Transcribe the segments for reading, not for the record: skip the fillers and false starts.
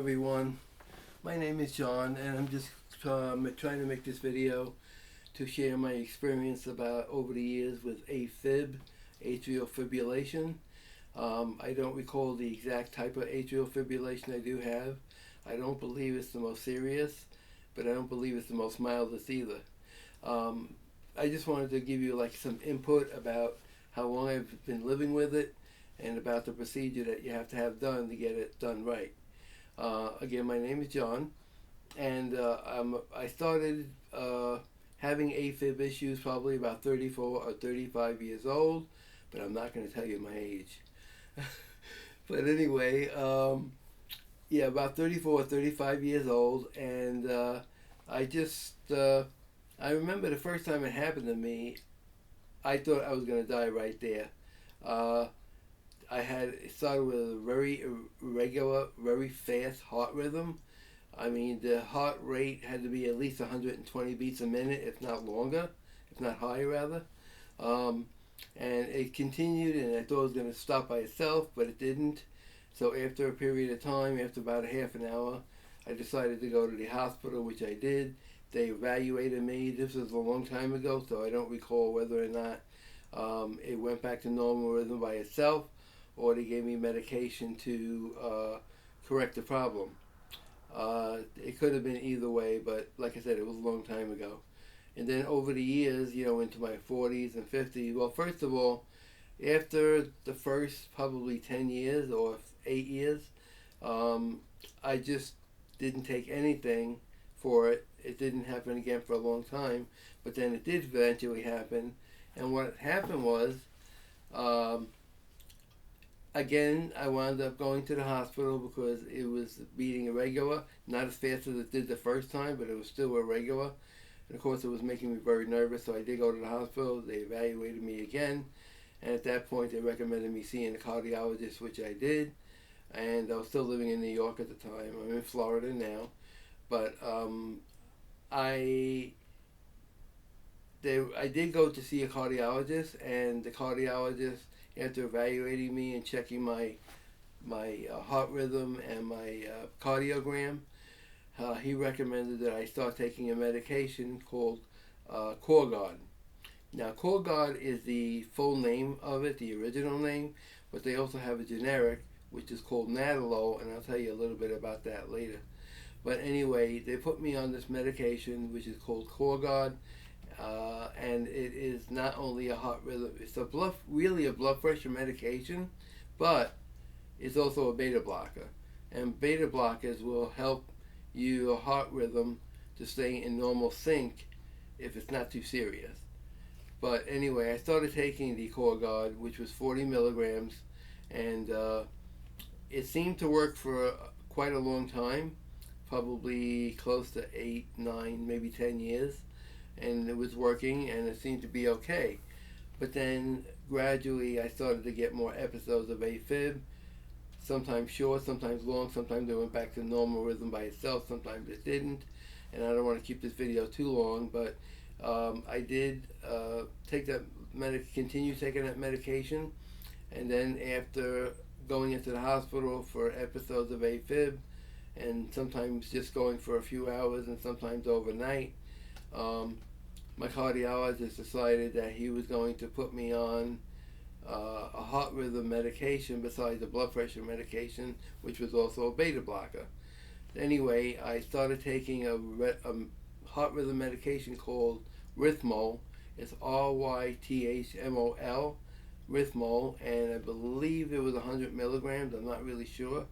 everyone. My name is John, and I'm just trying to make this video to share my experience about over the years with Afib Attrial Fibrillation. I don't recall the exact type of atrial fibrillation I do have. I don't believe it's the most serious, but I don't believe it's the most mildest either. I just wanted to give you some input about how long I've been living with it and about the procedure that you have to have done to get it done right. Again, my name is John, and I started having AFib issues probably about 34 or 35 years old, but I'm not going to tell you my age. But anyway, about 34 or 35 years old, and I remember the first time it happened to me, I thought I was going to die right there. It started with a very irregular, very fast heart rhythm. I mean, the heart rate had to be at least 120 beats a minute, if not longer, if not higher rather. And it continued, and I thought it was going to stop by itself, but it didn't. So after a period of time, after about a half an hour, I decided to go to the hospital, which I did. They evaluated me. This was a long time ago, so I don't recall whether or not it went back to normal rhythm by itself, or they gave me medication to correct the problem. It could have been either way, but like I said, it was a long time ago. And then over the years, into my 40s and 50s, well, first of all, after the first probably 10 years or 8 years, I just didn't take anything for it. It didn't happen again for a long time, but then it did eventually happen. And what happened was, again, I wound up going to the hospital because it was beating irregular, not as fast as it did the first time, but it was still irregular. And of course, it was making me very nervous, so I did go to the hospital. They evaluated me again, and at that point, they recommended me seeing a cardiologist, which I did. And I was still living in New York at the time. I'm in Florida now, but I did go to see a cardiologist, and the cardiologist, after evaluating me and checking my heart rhythm and my cardiogram, he recommended that I start taking a medication called Corguard. Now, Corguard is the full name of it, the original name, but they also have a generic, which is called Nadolol, and I'll tell you a little bit about that later. But anyway, they put me on this medication, which is called Corguard, and it is not only a heart rhythm, it's really a blood pressure medication, but it's also a beta blocker. And beta blockers will help your heart rhythm to stay in normal sync if it's not too serious. But anyway, I started taking the Corguard, which was 40 milligrams, and it seemed to work for quite a long time, probably close to 8, 9, maybe 10 years. And it was working, and it seemed to be okay. But then gradually I started to get more episodes of AFib, sometimes short, sometimes long, sometimes it went back to normal rhythm by itself, sometimes it didn't. And I don't want to keep this video too long, but I did continue taking that medication, and then after going into the hospital for episodes of AFib, and sometimes just going for a few hours and sometimes overnight, my cardiologist decided that he was going to put me on a heart rhythm medication besides the blood pressure medication, which was also a beta blocker. Anyway, I started taking a heart rhythm medication called Rhythmol. It's Rythmol, Rhythmol, and I believe it was 100 milligrams. I'm not really sure.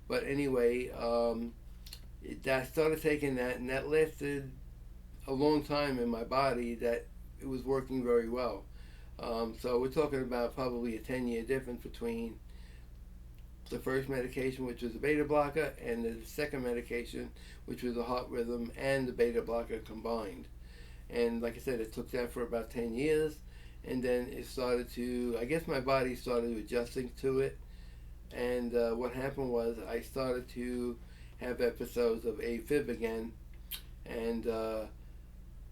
But anyway, I started taking that, and that lasted a long time in my body, that it was working very well. So we're talking about probably a 10-year difference between the first medication, which was a beta blocker, and the second medication, which was a heart rhythm and the beta blocker combined. And like I said, it took that for about 10 years, and then it started to, I guess my body started adjusting to it. And what happened was I started to have episodes of AFib again, and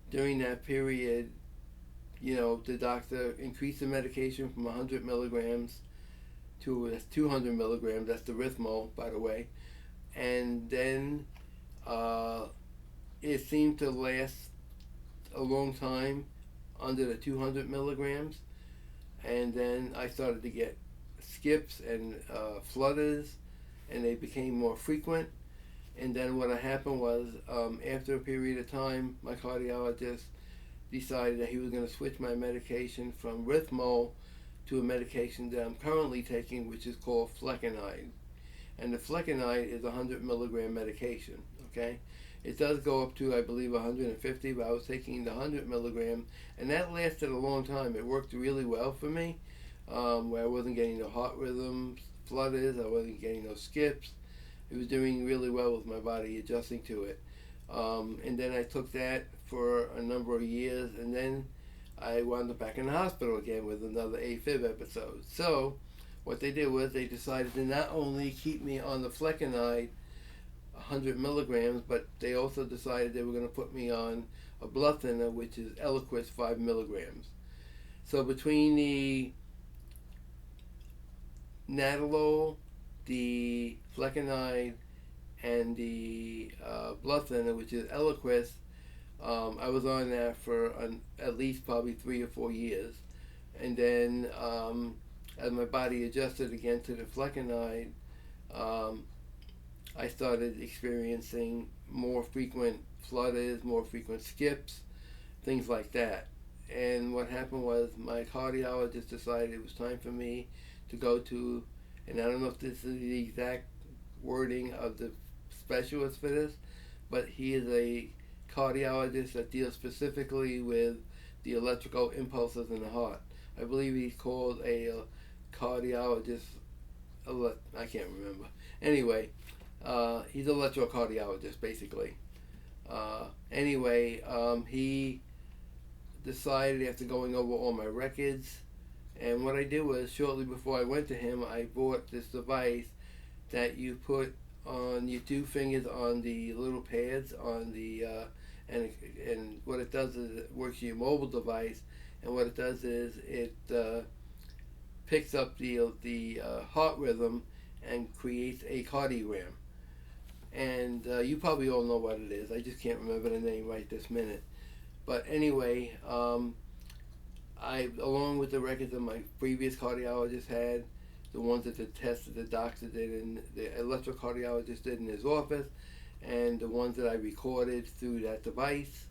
during that period, the doctor increased the medication from 100 milligrams to 200 milligrams, that's the Rhythmol, by the way, and then it seemed to last a long time under the 200 milligrams, and then I started to get skips and flutters, and they became more frequent. And then what happened was, after a period of time, my cardiologist decided that he was going to switch my medication from Ramo to a medication that I'm currently taking, which is called flecainide. And the flecainide is a 100 milligram medication, okay? It does go up to, I believe, 150, but I was taking the 100 milligram, and that lasted a long time. It worked really well for me, where I wasn't getting no heart rhythms, flutters, I wasn't getting no skips. It was doing really well with my body, adjusting to it. And then I took that for a number of years, and then I wound up back in the hospital again with another AFib episode. So what they did was they decided to not only keep me on the flecainide 100 milligrams, but they also decided they were going to put me on a blood thinner, which is Eliquis 5 milligrams. So between the Nadolol, the flecainide, and the blood thinner, which is Eliquis, I was on that for at least probably 3 or 4 years. And then as my body adjusted again to the flecainide, I started experiencing more frequent flutters, more frequent skips, things like that. And what happened was my cardiologist decided it was time for me to go to, and I don't know if this is the exact wording of the specialist for this, but he is a cardiologist that deals specifically with the electrical impulses in the heart. I believe he's called a cardiologist, I can't remember. Anyway, he's an electrocardiologist, basically. He decided after going over all my records, and what I did was, shortly before I went to him, I bought this device that you put on your 2 fingers on the little pads on the, and what it does is it works your mobile device, and what it does is it picks up the heart rhythm and creates a cardiogram. And you probably all know what it is. I just can't remember the name right this minute. But anyway, I, along with the records that my previous cardiologist had, the ones that the tests that the doctor did and the electrocardiologist did in his office, and the ones that I recorded through that device,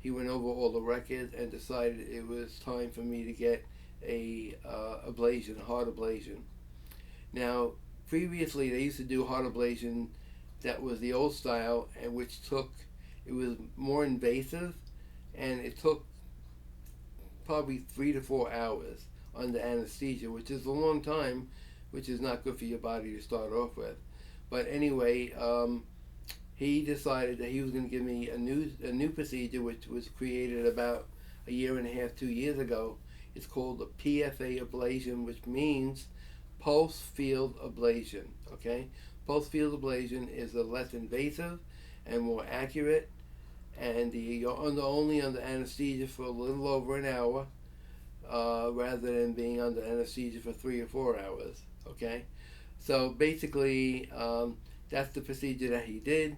he went over all the records and decided it was time for me to get a ablation, a heart ablation. Now, previously they used to do heart ablation that was the old style, and it was more invasive, and it took probably 3 to 4 hours under anesthesia, which is a long time, which is not good for your body to start off with. But anyway, he decided that he was going to give me a new procedure, which was created about 1.5 years, 2 years ago. It's called the PFA ablation, which means pulse field ablation. Okay, pulse field ablation is a less invasive and more accurate, and you're only under anesthesia for a little over an hour, rather than being under anesthesia for 3 or 4 hours. Okay, so basically that's the procedure that he did.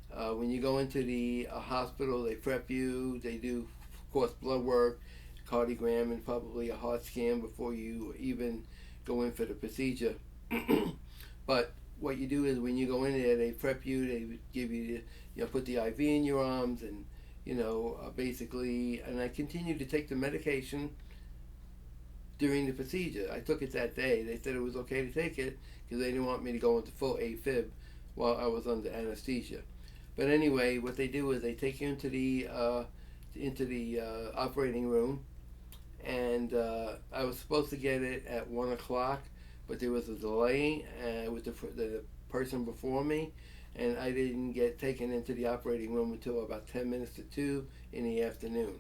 When you go into the hospital, they prep you. They do, of course, blood work, cardiogram, and probably a heart scan before you even go in for the procedure. But what you do is, when you go in there, they prep you. They give you, put the IV in your arms, and basically. And I continued to take the medication during the procedure. I took it that day. They said it was okay to take it because they didn't want me to go into full AFib while I was under anesthesia. But anyway, what they do is they take you into the operating room, and I was supposed to get it at 1 o'clock, but there was a delay with the person before me, and I didn't get taken into the operating room until about 10 minutes to 2 in the afternoon.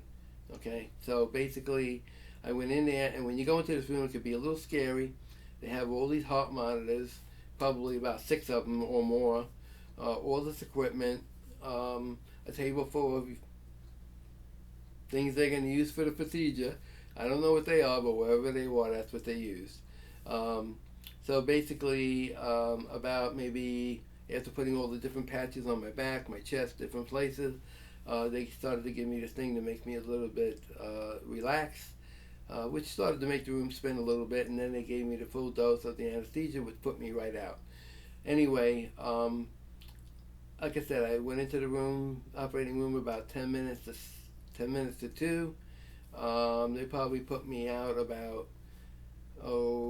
Okay, so basically I went in there, and when you go into this room, it could be a little scary. They have all these heart monitors, probably about 6 of them or more, all this equipment, a table full of things they're going to use for the procedure. I don't know what they are, but wherever they are, that's what they use. So basically, about maybe after putting all the different patches on my back, my chest, different places, they started to give me this thing to make me a little bit relaxed, which started to make the room spin a little bit, and then they gave me the full dose of the anesthesia, which put me right out. Anyway, like I said, I went into the operating room about 10 minutes to 2. They probably put me out about,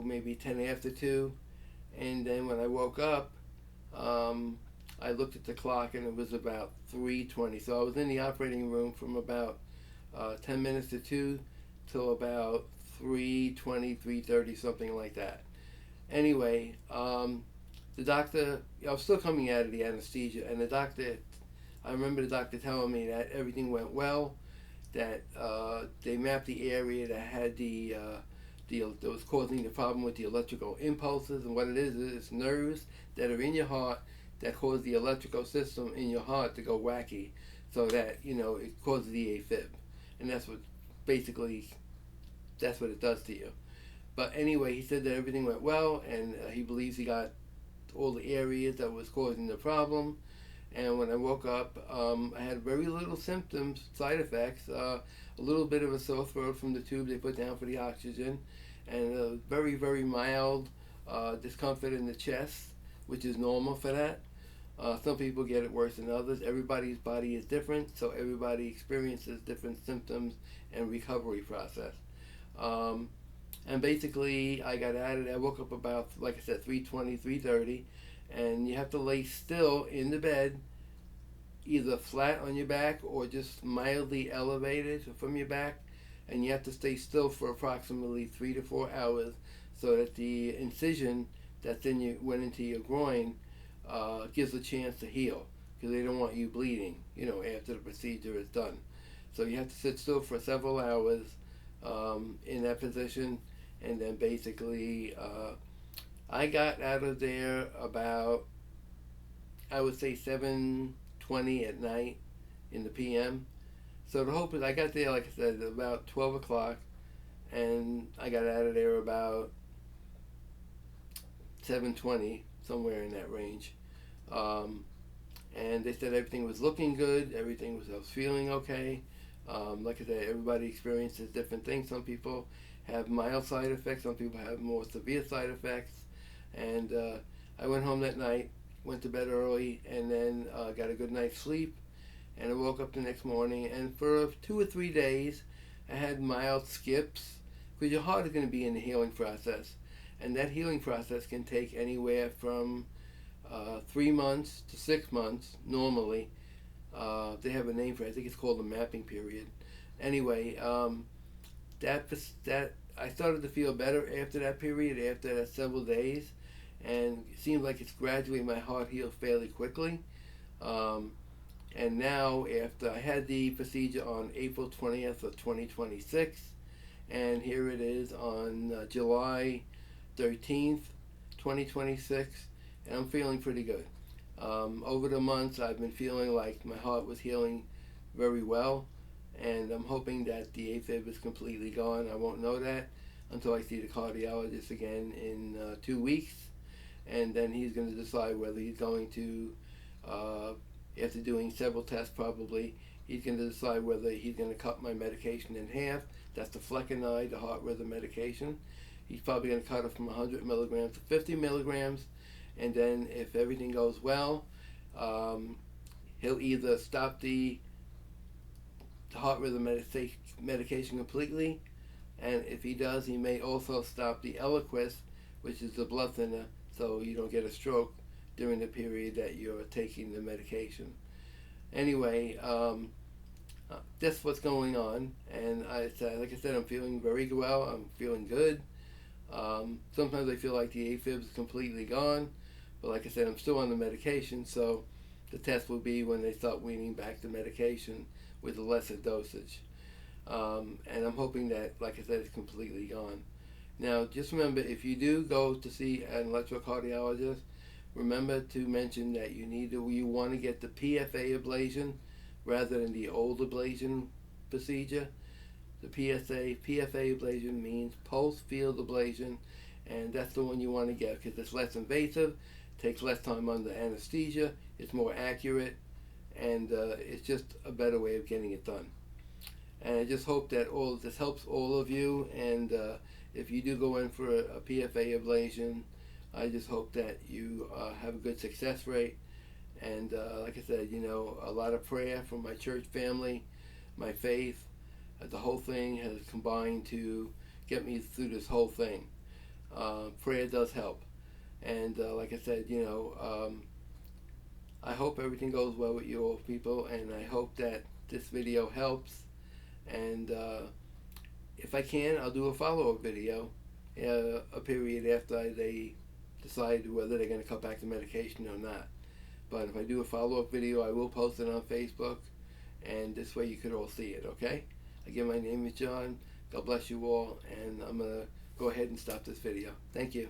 maybe 10 after 2. And then when I woke up, I looked at the clock and it was about 3:20. So I was in the operating room from about 10 minutes to 2 till about 3:20, 3:30, something like that. Anyway, the doctor, I was still coming out of the anesthesia, and I remember the doctor telling me that everything went well, that they mapped the area that had that was causing the problem with the electrical impulses, and what it is nerves that are in your heart that cause the electrical system in your heart to go wacky, so that, it causes the AFib, and that's what it does to you. But anyway, he said that everything went well, and he believes he got all the areas that was causing the problem. And when I woke up, I had very little symptoms, side effects, a little bit of a sore throat from the tube they put down for the oxygen, and a very, very mild discomfort in the chest, which is normal for that. Some people get it worse than others. Everybody's body is different, so everybody experiences different symptoms and recovery process. And basically, I got at it. I woke up about, like I said, 3:20, 3:30, and you have to lay still in the bed, either flat on your back or just mildly elevated from your back, and you have to stay still for approximately 3 to 4 hours, so that the incision that went into your groin gives a chance to heal, because they don't want you bleeding, after the procedure is done. So you have to sit still for several hours in that position. And then basically, I got out of there about, I would say, 7:20 at night in the PM. So the hope is I got there, like I said, about 12 o'clock, and I got out of there about 7:20, somewhere in that range. And they said everything was looking good, I was feeling okay. Like I said, everybody experiences different things. Some people have mild side effects, some people have more severe side effects. And I went home that night, went to bed early, and then got a good night's sleep. And I woke up the next morning, and for 2 or 3 days, I had mild skips, because your heart is going to be in the healing process. And that healing process can take anywhere from 3 months to 6 months, normally. They have a name for it. I think it's called the mapping period. Anyway, that I started to feel better after that period, after that several days, and it seems like it's gradually, my heart healed fairly quickly. And now, after I had the procedure on April 20th of 2026, and here it is on July 13th, 2026, and I'm feeling pretty good. Over the months, I've been feeling like my heart was healing very well, and I'm hoping that the AFib is completely gone. I won't know that until I see the cardiologist again in 2 weeks, and then he's going to decide whether he's going to, after doing several tests probably, he's going to decide whether he's going to cut my medication in half. That's the flecainide, the heart rhythm medication. He's probably going to cut it from 100 milligrams to 50 milligrams, and then if everything goes well, he'll either stop the heart rhythm medication completely, and if he does, he may also stop the Eliquis, which is the blood thinner, so you don't get a stroke during the period that you're taking the medication. Anyway, that's what's going on, and like I said, I'm feeling very well. I'm feeling good. Sometimes I feel like the AFib is completely gone, but like I said, I'm still on the medication, so the test will be when they start weaning back the medication with a lesser dosage. And I'm hoping that, like I said, it's completely gone. Now, just remember, if you do go to see an electrocardiologist, remember to mention that you want to get the PFA ablation rather than the old ablation procedure. The PFA ablation means pulse field ablation, and that's the one you want to get because it's less invasive, takes less time under anesthesia, it's more accurate, and it's just a better way of getting it done. And I just hope that all this helps all of you, and if you do go in for a PFA ablation, I just hope that you have a good success rate. And like I said, a lot of prayer from my church family, my faith, the whole thing has combined to get me through this whole thing. Prayer does help. And like I said, I hope everything goes well with you all people, and I hope that this video helps. And if I can, I'll do a follow-up video a period after they decide whether they're going to cut back the medication or not. But if I do a follow-up video, I will post it on Facebook, and this way you could all see it, okay? Again, my name is John. God bless you all, and I'm going to go ahead and stop this video. Thank you.